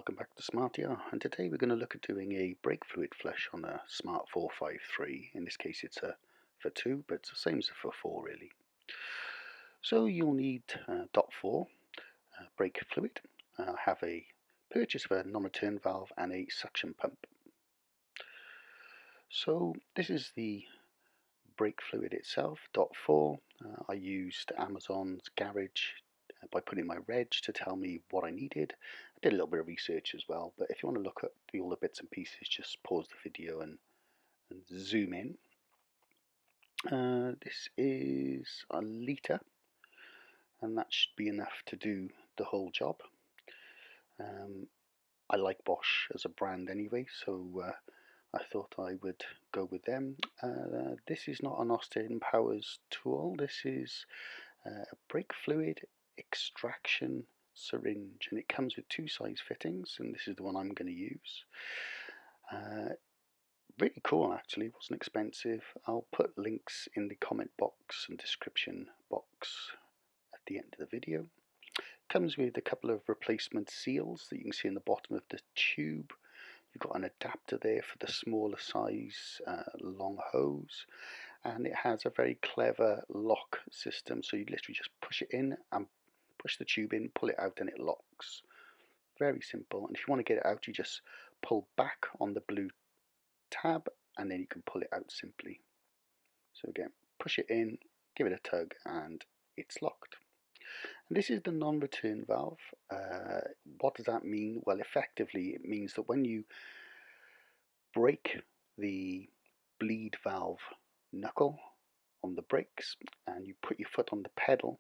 welcome back to Smartier, and today we're going to look at doing a brake fluid flush on a Smart 453. In this case it's a for 2, but it's the same as a for 4 really. So you'll need dot 4 brake fluid, have a purchase of a non-return valve and a suction pump. So this is the brake fluid itself, dot 4. I used Amazon's garage by putting my reg to tell me what I needed. I did a little bit of research as well, but if you want to look at all the bits and pieces, just pause the video and zoom in. This is a litre, and that should be enough to do the whole job. I like Bosch as a brand anyway, so I thought I would go with them. This is not an Austin Powers tool. This is a brake fluid extraction syringe, and it comes with 2 size fittings, and this is the one I'm going to use. Really cool actually, wasn't expensive. I'll put links in the comment box and description box at the end of the video. Comes with a couple of replacement seals that you can see in the bottom of the tube. You've got an adapter there for the smaller size long hose, and it has a very clever lock system, so you literally just push it in and push the tube in, pull it out, and it locks. Very simple. And if you want to get it out, you just pull back on the blue tab and then you can pull it out simply. So again, push it in, give it a tug, and it's locked. And this is the non-return valve. What does that mean? Well, effectively it means that when you break the bleed valve knuckle on the brakes and you put your foot on the pedal,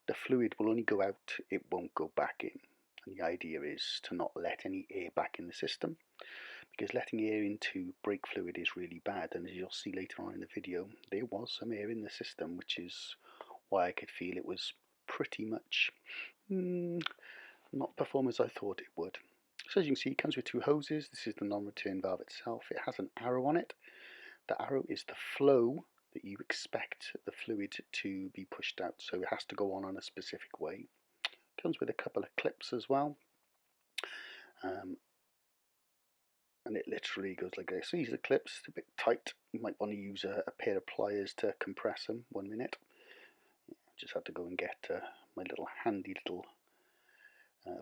the fluid will only go out, it won't go back in. And the idea is to not let any air back in the system, because letting air into brake fluid is really bad, and as you'll see later on in the video, there was some air in the system, which is why I could feel it was pretty much not perform as I thought it would. So as you can see, it comes with 2 hoses. This is the non-return valve itself. It has an arrow on it. The arrow is the flow that you expect the fluid to be pushed out, so it has to go on a specific way. It comes with a couple of clips as well, and it literally goes like this. So these are the clips, a bit tight. You might want to use a pair of pliers to compress them. 1 minute. Just had to go and get my little handy little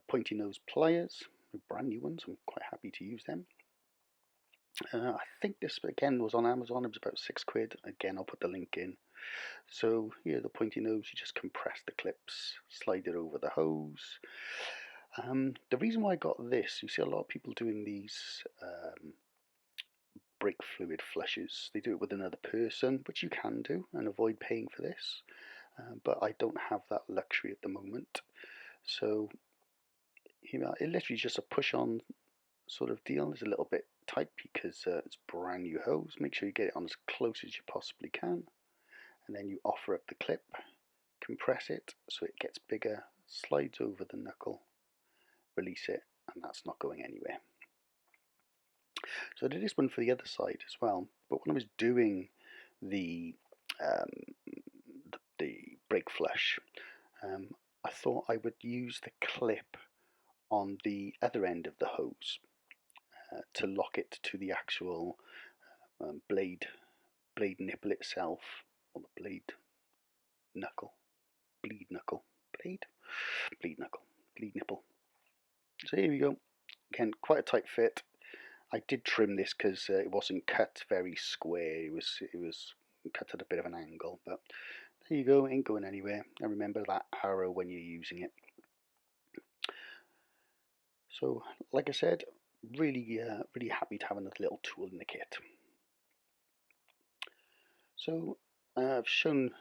pointy nose pliers, brand new ones. I'm quite happy to use them. I think this again was on Amazon. It was about £6. Again, I'll put the link in. So here, the pointy nose, you just compress the clips, slide it over the hose. The reason why I got this, you see a lot of people doing these brake fluid flushes. They do it with another person, which you can do and avoid paying for this. But I don't have that luxury at the moment. So here, it literally is just a push-on sort of deal. It's a little bit tight because it's brand new hose. Make sure you get it on as close as you possibly can, and then you offer up the clip, compress it so it gets bigger, slides over the knuckle, release it, and that's not going anywhere. So I did this one for the other side as well, but when I was doing the brake flush, I thought I would use the clip on the other end of the hose to lock it to the actual blade nipple itself, or the bleed nipple. So here we go. Again, quite a tight fit. I did trim this because it wasn't cut very square. It was cut at a bit of an angle, but there you go. It ain't going anywhere. And remember that arrow when you're using it. So, like I said, really happy to have another little tool in the kit. So I've shown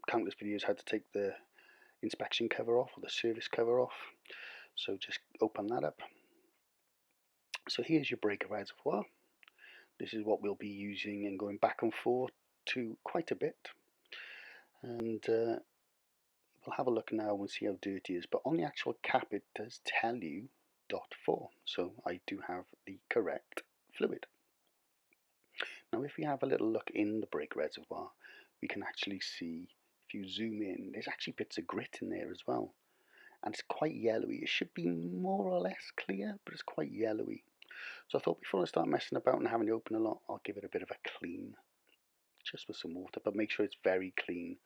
countless videos how to take the inspection cover off, or the service cover off. So just open that up. So here's your brake reservoir. This is what we'll be using and going back and forth to quite a bit. And we'll have a look now and see how dirty it is. But on the actual cap it does tell you .4, so I do have the correct fluid. Now if we have a little look in the brake reservoir, we can actually see, if you zoom in, there's actually bits of grit in there as well. and it's quite yellowy. It should be more or less clear, but it's quite yellowy. So I thought before I start messing about and having it open a lot, I'll give it a bit of a clean, just with some water, but make sure it's very clean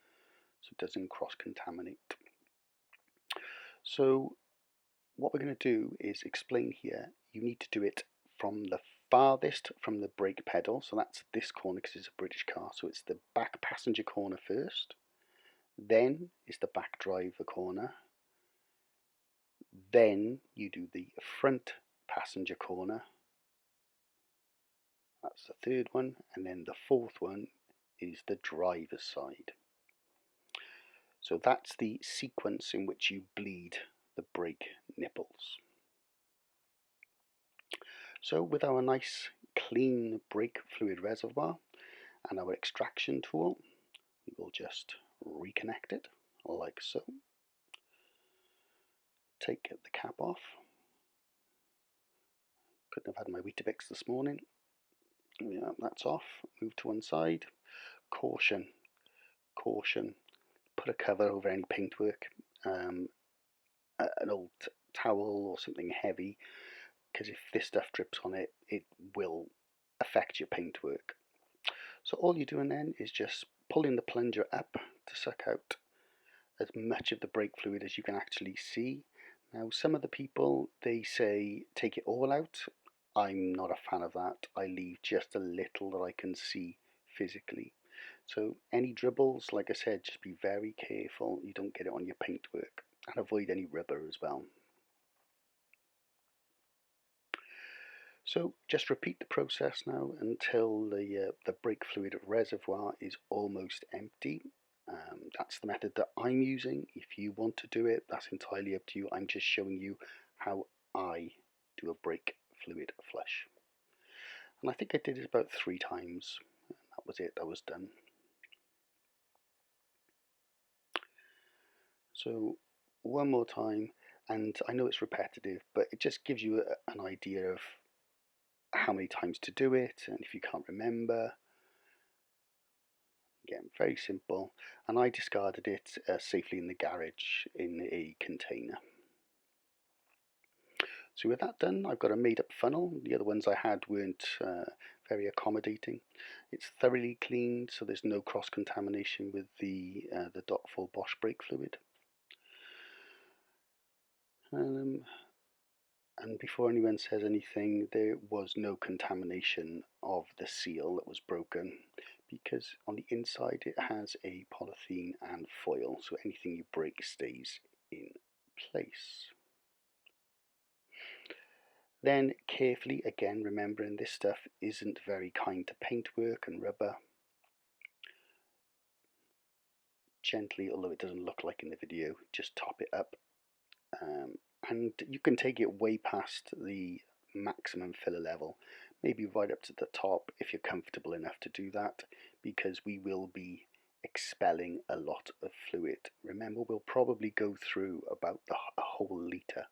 so it doesn't cross-contaminate. So what we're going to do is explain here, you need to do it from the farthest from the brake pedal, so that's this corner because it's a British car, so it's the back passenger corner first, then is the back driver corner, then you do the front passenger corner, that's the third one, and then the fourth one is the driver's side. So that's the sequence in which you bleed the brake nipples. So with our nice clean brake fluid reservoir and our extraction tool, we will just reconnect it like so. Take the cap off. Couldn't have had my Weetabix this morning. Yeah, that's off. Move to one side. Caution, caution. Put a cover over any paintwork, an old towel or something heavy, because if this stuff drips on it, it will affect your paintwork. So all you're doing then is just pulling the plunger up to suck out as much of the brake fluid as you can actually see. Now some of the people, they say take it all out. I'm not a fan of that. I leave just a little that I can see physically. So any dribbles, like I said, just be very careful you don't get it on your paintwork, and avoid any rubber as well. So just repeat the process now until the brake fluid reservoir is almost empty. That's the method that I'm using. If you want to do it, that's entirely up to you. I'm just showing you how I do a brake fluid flush. And I think I did it about 3 times. That was it, that was done. So one more time, and I know it's repetitive, but it just gives you an idea of how many times to do it, and if you can't remember. Again, very simple, and I discarded it safely in the garage in a container. So with that done, I've got a made-up funnel. The other ones I had weren't very accommodating. It's thoroughly cleaned, so there's no cross-contamination with the .4 Bosch brake fluid. And before anyone says anything, there was no contamination of the seal that was broken, because on the inside it has a polythene and foil, so anything you break stays in place. Then carefully, again remembering this stuff isn't very kind to paintwork and rubber, gently, although it doesn't look like in the video, just top it up. And you can take it way past the maximum filler level, maybe right up to the top if you're comfortable enough to do that, because we will be expelling a lot of fluid. Remember, we'll probably go through about a whole litre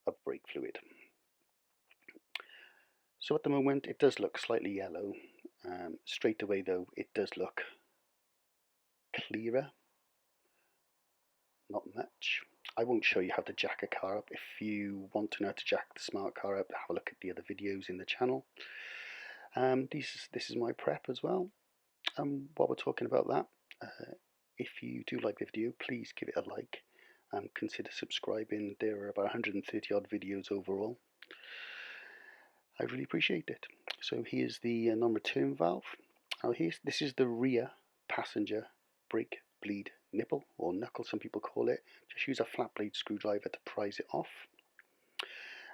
of brake fluid. So at the moment it does look slightly yellow. Straight away though, it does look clearer. Not much. I won't show you how to jack a car up. If you want to know how to jack the smart car up, have a look at the other videos in the channel. This is my prep as well. While we're talking about that, if you do like the video, please give it a like. Consider subscribing. There are about 130 odd videos overall. I really appreciate it. So here's the non-return valve. Now this is the rear passenger brake bleed nipple, or knuckle some people call it. Just use a flat blade screwdriver to prise it off.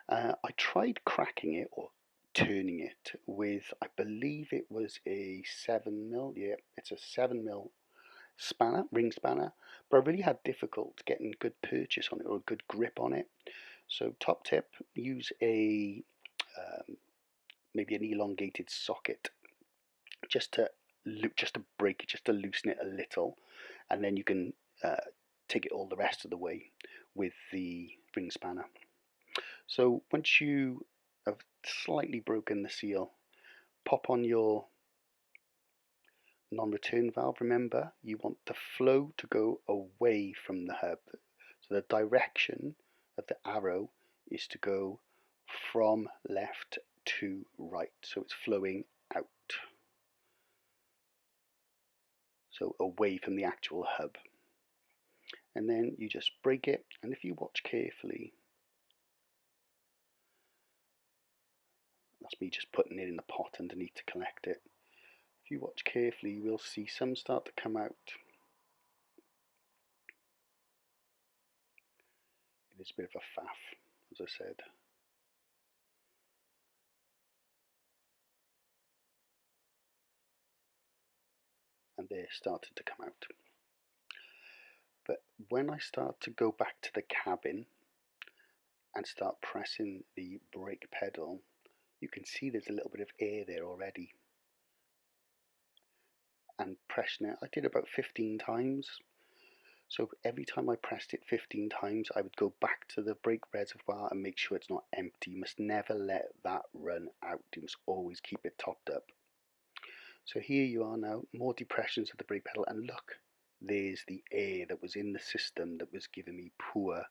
I tried cracking it or turning it with, I believe it was a 7mm, yeah, it's a 7mm spanner, ring spanner, but I really had difficult getting good purchase on it or a good grip on it. So top tip, use a maybe an elongated socket just to break it, just to loosen it a little, and then you can take it all the rest of the way with the ring spanner. So once you have slightly broken the seal, pop on your non-return valve, remember, you want the flow to go away from the hub. So the direction of the arrow is to go from left to right, so it's flowing out, so away from the actual hub. And then you just break it, and if you watch carefully, that's me just putting it in the pot underneath to collect it. If you watch carefully, you will see some start to come out. It is a bit of a faff, as I said. And they started to come out. But when I start to go back to the cabin and start pressing the brake pedal, you can see there's a little bit of air there already. And pressing it, I did about 15 times. So every time I pressed it 15 times, I would go back to the brake reservoir and make sure it's not empty. You must never let that run out. You must always keep it topped up. So here you are now, more depressions of the brake pedal, and look, there's the air that was in the system that was giving me poor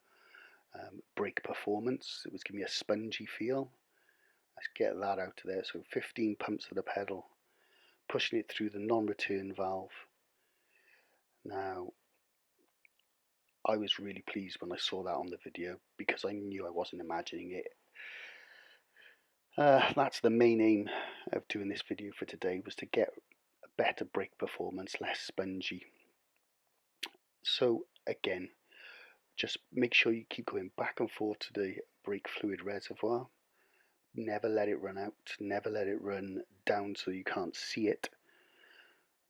brake performance. It was giving me a spongy feel. Let's get that out of there. So 15 pumps of the pedal, pushing it through the non-return valve. Now, I was really pleased when I saw that on the video because I knew I wasn't imagining it. That's the main aim of doing this video for today, was to get a better brake performance, less spongy. So again, just make sure you keep going back and forth to the brake fluid reservoir. Never let it run out, never let it run down so you can't see it.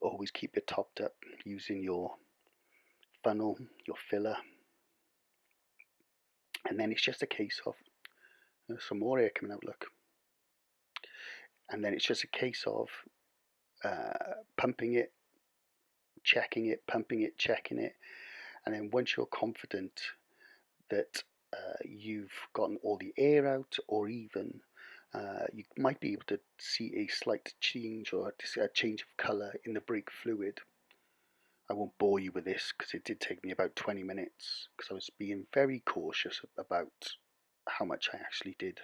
Always keep it topped up using your funnel, your filler. And then it's just a case of some more air coming out, look. And then it's just a case of pumping it, checking it, pumping it, checking it. And then once you're confident that you've gotten all the air out, or even you might be able to see a slight change or a change of colour in the brake fluid. I won't bore you with this because it did take me about 20 minutes because I was being very cautious about how much I actually did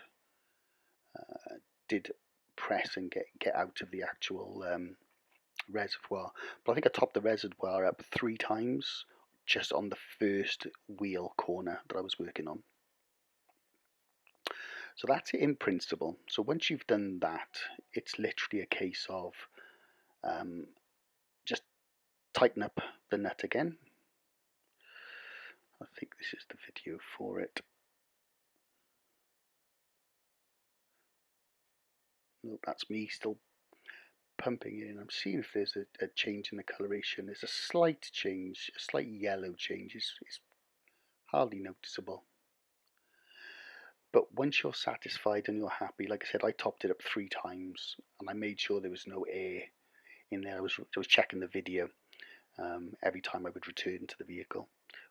press and get out of the actual reservoir. But I think I topped the reservoir up 3 times just on the first wheel corner that I was working on. So that's it in principle. So once you've done that, it's literally a case of just tighten up the nut again. I think this is the video for it. Nope, that's me still pumping it in. I'm seeing if there's a change in the coloration. There's a slight change, a slight yellow change. It's hardly noticeable. But once you're satisfied and you're happy, like I said, I topped it up 3 times and I made sure there was no air in there. I was checking the video every time I would return to the vehicle.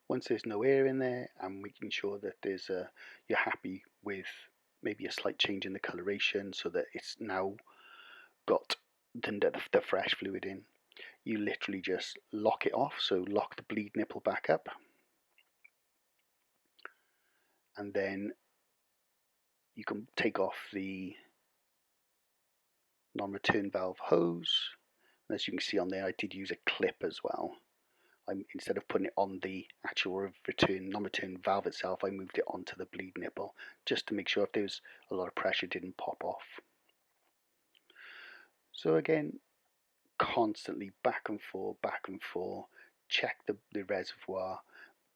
Once there's no air in there, I'm making sure that you're happy with maybe a slight change in the coloration so that it's now got the fresh fluid in. You literally just lock it off, so lock the bleed nipple back up, and then you can take off the non-return valve hose. And as you can see on there, I did use a clip as well. Instead of putting it on the actual non-return valve itself, I moved it onto the bleed nipple just to make sure if there was a lot of pressure, it didn't pop off. So again, constantly back and forth, check the reservoir,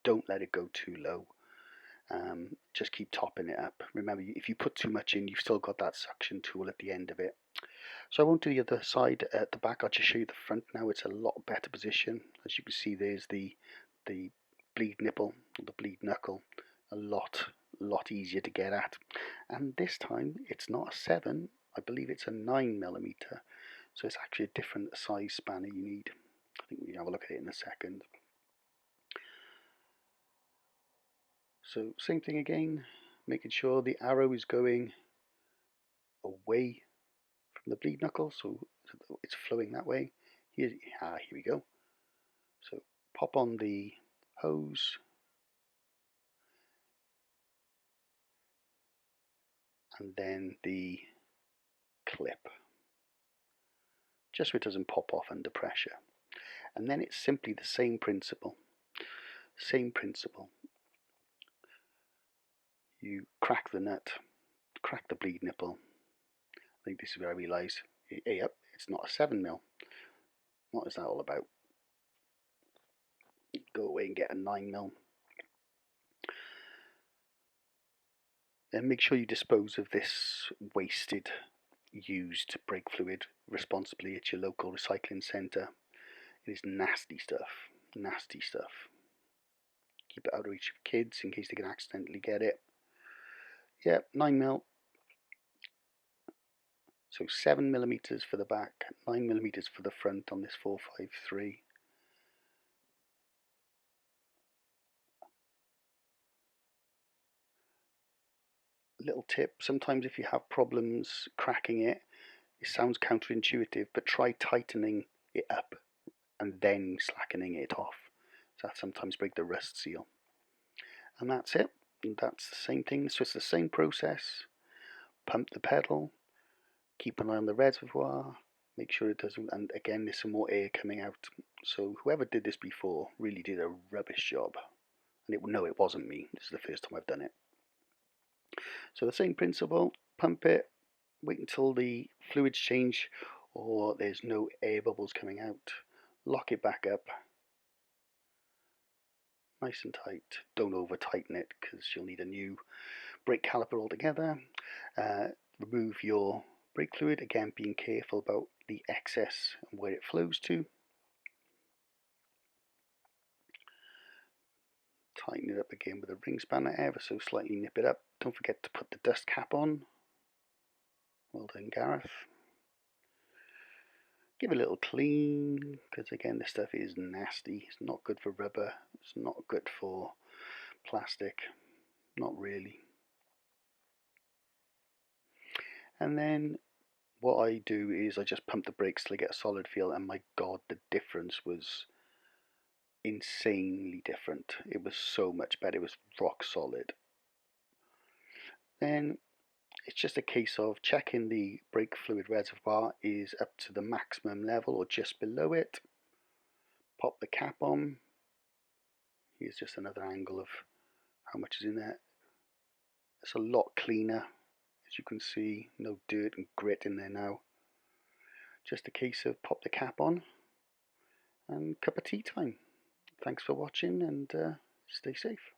don't let it go too low. Just keep topping it up. Remember, if you put too much in, you've still got that suction tool at the end of it. So I won't do the other side at the back, I'll just show you the front now. It's a lot better position. As you can see, there's the bleed nipple, or the bleed knuckle, a lot easier to get at. And this time, it's not a 7, I believe it's a 9mm. So it's actually a different size spanner you need. I think we can have a look at it in a second. So same thing again, making sure the arrow is going away from the bleed knuckle, so it's flowing that way. Here we go. So pop on the hose and then the clip, just so it doesn't pop off under pressure. And then it's simply the same principle. You crack the nut, crack the bleed nipple. I think this is where I realise, yep, it's not a 7mm. What is that all about? Go away and get a 9mm. Then make sure you dispose of this wasted, used brake fluid responsibly at your local recycling centre. It is nasty stuff, nasty stuff. Keep it out of reach of kids in case they can accidentally get it. Yep, 9mm. So 7mm for the back, 9mm for the front on this 453. Little tip, sometimes if you have problems cracking it, it sounds counterintuitive, but try tightening it up and then slackening it off. So that sometimes break the rust seal. And that's it. And that's the same thing, so it's the same process. Pump the pedal, keep an eye on the reservoir, make sure it doesn't, and again there's some more air coming out. So whoever did this before really did a rubbish job. And it wasn't me, this is the first time I've done it. So the same principle, pump it, wait until the fluids change or there's no air bubbles coming out, lock it back up nice and tight. Don't over tighten it because you'll need a new brake caliper altogether. Remove your brake fluid, again being careful about the excess and where it flows to. Tighten it up again with a ring spanner, ever so slightly nip it up. Don't forget to put the dust cap on. Well done, Gareth. Give it a little clean, because again this stuff is nasty. It's not good for rubber, it's not good for plastic, not really. And then what I do is I just pump the brakes till I get a solid feel, and my god, the difference was insanely different. It was so much better, it was rock solid. Then it's just a case of checking the brake fluid reservoir is up to the maximum level or just below it. Pop the cap on. Here's just another angle of how much is in there. It's a lot cleaner, as you can see, no dirt and grit in there now. Just a case of pop the cap on and cup of tea time. Thanks for watching and stay safe.